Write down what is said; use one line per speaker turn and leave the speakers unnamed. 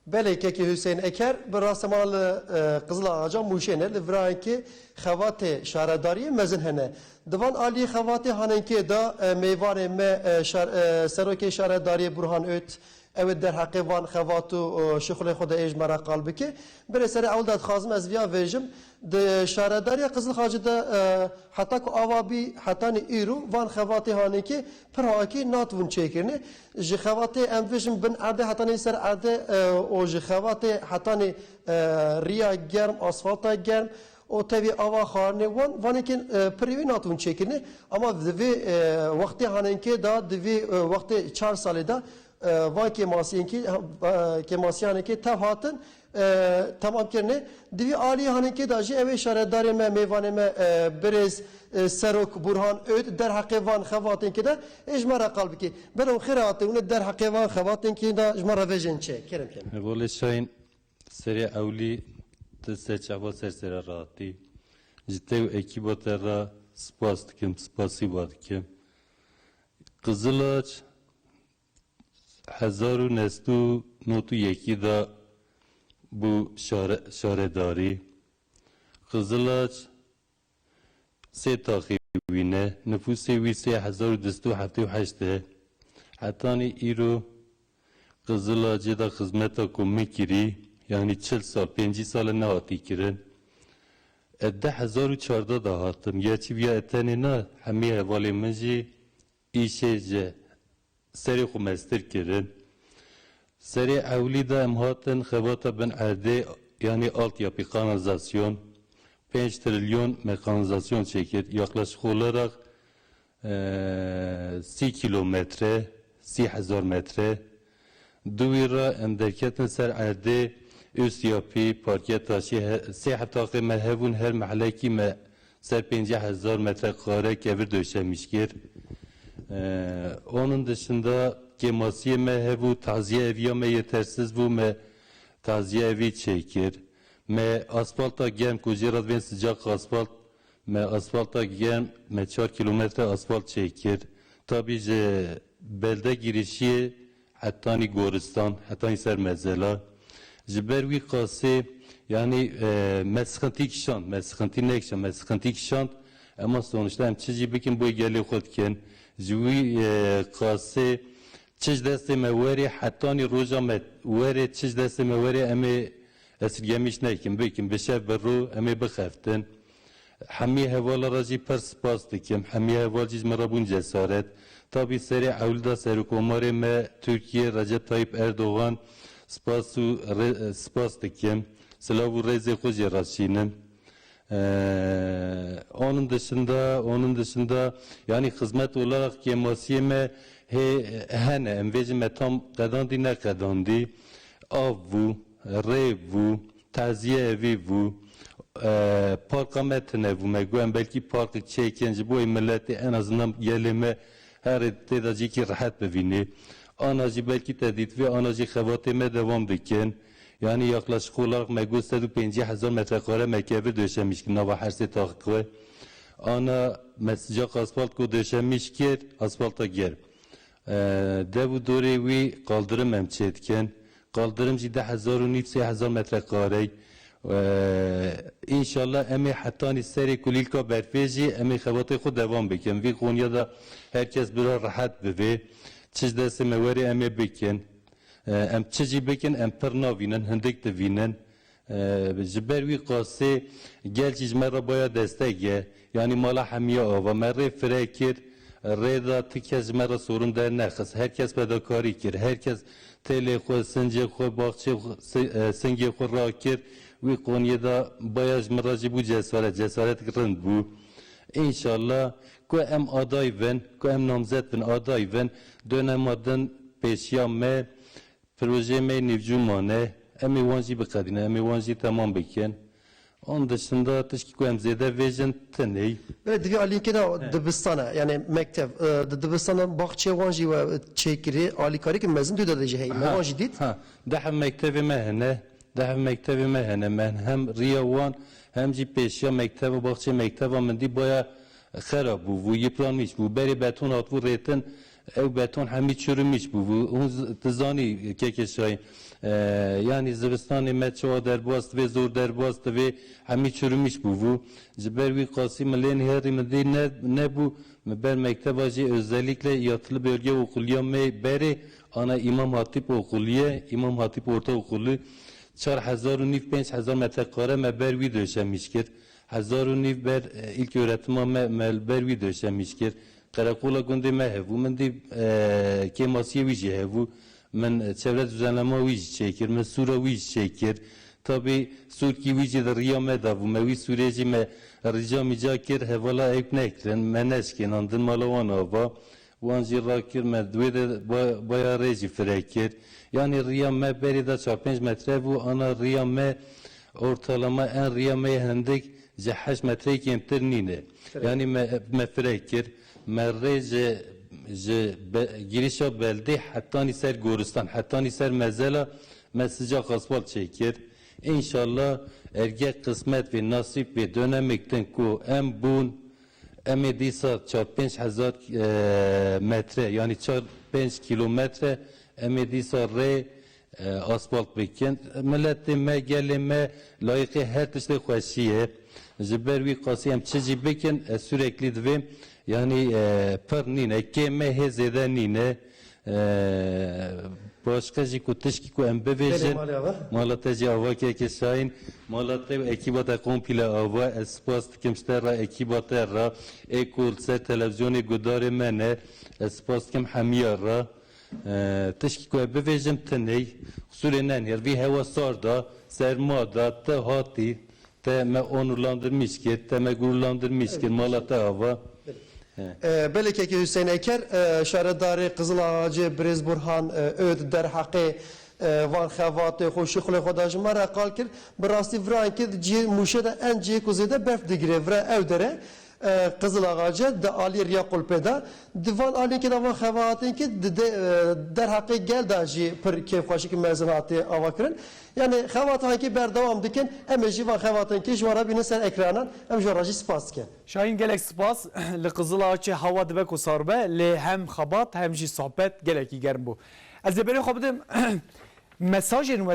Belekeki Hüseyin Eker bir rastemalı Kızıl Ağaca Muşener li Vrayki xevatê şaredariyê mezin hene. Divan aliyê xevatê hanenki da meyvarê me serokê şaredariyê Burhan Öt evet derheqê van xevat û şixulê xwe de êj mera qal bike. Berê serê ew de dixwazim ez viya vêjim di şaredariya Qizil Xacê de heta ku ava bî hetanî îro van xevatê hanekî pir hakî natvûn çêkirine. Ji xevatê em vêjim bin erdê hetanî ser erdê û ji xevatê hetanî riya germ, asfalta germ o tevî ava xwarinê wan vanekîn pirî natvûn çêkirine ama di vê wextê hanekê da di vê wextê 4 salê da van kêmasiyanekî tev hatin tamam kirine divî alî hanekî da jî ew ê şaredarê me mêvanê me birêz Serok Burhan Öt derheqê van xevatên de ê ji me re qal bike. Bero xêr hatî hûn derheqê van xevatên da ji me re vêjin çê kerem kerem.
Volê Şahin serê ewlî ti serçava sersera ratî ji te û ekîba te re spas dikim, spasî va dikim. Qizil Aç 1991 da bu şaredarî Qizil Aç sê taxî wîne nüfusê wî 3278 e hetanî îro Qizil Acê da xizmeta ku min kirî yani 40 sal 5 sal nehatî kirin. 2014 da hatim gerçi viya etenê ne hemî hevalê min jî îşê ji serê xwe mestir kirin. Serê ewlî da em hatin xevata bin erdê yani altyapı kanalizasyon 5 trilyon mekanizasyon çekir. Yaklaşık olarak 3 kilometre 3000 metre duvira em derketin ser erdê üst yapı parke taşı sehatağı mehevun her mahalleki me ser 50,000 metrekare kevir döşemiştir. Onun dışında kemasiye mehevu taziye eviya me yetersiz bu me taziye evi çekir. Me asfalta gem kujerat ven sıcak asfalt me asfalta gem me 4 kilometre asfalt çekir. Tabi je belde girişi hattani Goristan hattani ser mezela jiberwi qase yani mesxantik şant mesxanti nekşan mesxantik şant ama sonuçta hem çizi bikin bu geli xodken jwi qase çiz deste meveri hattani roja me veri çiz deste meveri eme esirgemiş nekim bikin beşev berru eme bixeftin hemi hevala raji per spas dikim hemi heval ciz merabun cesaret tabi seri avlda serikomarê me Türkiye Recep Tayyip Erdoğan spas dikim silav û rêzê xwe jê raşînim. Onun dışında yani hizmet olarak kemasiye me hene em vêjim me tam qedandî ne qedandî av bû rê bû taziye evî bû parka me tune bû me guhem belkî parkı çêkin ji bo milletê en azından gelê me her têda jîkî rahat bivînê ana jî belkî tedît ve ana jî xevatê me devam dikin yani yaklaşık olarak me got 150,000 metrekare mekevir döşemiş nava her sê taxwe ana me sıcak asfalt ku döşemiş kir asfalta ger dev û dorê wî kaldırım em çêdikin kaldırım jî 10,000 metrekare İnşallah emi hattani seri kulilka berfêjî emi xevatê xwe devam bikin vî Konya'da herkes biraz rahat bibe çiz destê me werî em bikin em çici bikin em pir navînin hindik divînin ji ber wî qasê gel jî ji me re baya destek ye yani mala hemiya ava me rê firê kir rê da ti kes ji me re sorun dernexist herkes fedakarî kir herkes telê xwe sincê xwe baxçê singê xwe rakir wî Konya'da baya ji me re jî bû cesaret rind bû İnşallah ku em aday bin ku em namzet bin aday bin dönema din pêşiya me proje me nîvcû mane em ê wan jî biqedîne em ê wan jî temam bikin onun dışında tişkî ku em zêde vêjin tinê
Ve divî alînkê de dibistana yani mektev dibistana baxçê wan jî we çêkirî alîkarî mezin du de jî heye me wan jî dît
dehev mektevê me hene dehev mektevê me hene me hem riya wan hem jî pêşiya mekteva baxçê mekteva min dî baya xerab bû vû yîpranîş bû berê beton hatbû rêtin ev beton hemi çürümüş bu. Onu tızani kekşay. Yani zivistanı meço derbast ve zor derbast ve hemi çürümüş bu. Cibervi Kasım len heri ne bu ber mektebacı özellikle yatılı bölge okuluya beri ana İmam Hatip okuluya, İmam Hatip Ortaokulu 4000-5000 metrekare meber vi döşemiştir. 1000 ber ilk öğretim ber vi döşemiştir. Karakola günde mehevu, men de kemasiye vici hevu, men çevre düzenleme vici çekir, men sura vici çekir. Tabi Surki vici de riyame davu, mevi süreci me rica micakir hevala eknekren, meneşkin andın malavan hava. Vancı rakir medve de bayağı reci frekir. Yani riyame beri de 4-5 metre bu ana riyame ortalama en riyame hendek 8 metre kemtir nine. Yani me frekir. Merrece girişa belde hatta niser Goristan, hatta niser mezela sıcak asfalt çekir. İnşallah erge kısmet ve nasip ve dönemekten ku en bun emedisa 4-5 metre yani 4-5 kilometre emedisa re asfalt beken milleti me gelime layıkı her tişte xoşiye jibervi qasiyem çici beken sürekli devim yani per nine keme hezeden nine başka ku tişki ku em bevejin malateci ava ke şahin malate ekibata komple ava espas kimstera ekibata ra ekul se televizyonu gudare mene espas kim hamiyara tişki ku bevejin teney surenen yer vi hava sarda sermada te hati te me onurlandırmış ki te me gururlandırmış ki malate ava
Belki Hüseyin Eker, şehredarı Kızıl Ağacı, Brez Burhan, Öd, Derhaqı, Van Xevatı, Xoşi Xule Xodajı Mara Kalkir, Brasti Vranki, Muşe'de en ciye kuzeyde berf digire, Vra Evdere, Kızıl Ağacı, de Ali Riya Kulpe'da, Divan Ali ki de Van Xevatı ki, Derhaqı gel da ji per kefxaşi ki mezunatı avakirin. Yani Xevatı hangi berdevam diken, emeji Van Xevatı ki jvara binin sen ekranan, em jvarajı spas diken.
Şahin gelek spas li Qızılaçı hava dibek u sarbe li hem xabat hem jî sohbet gelekî germ bû. Ez ê berê xwe bidim mesajên we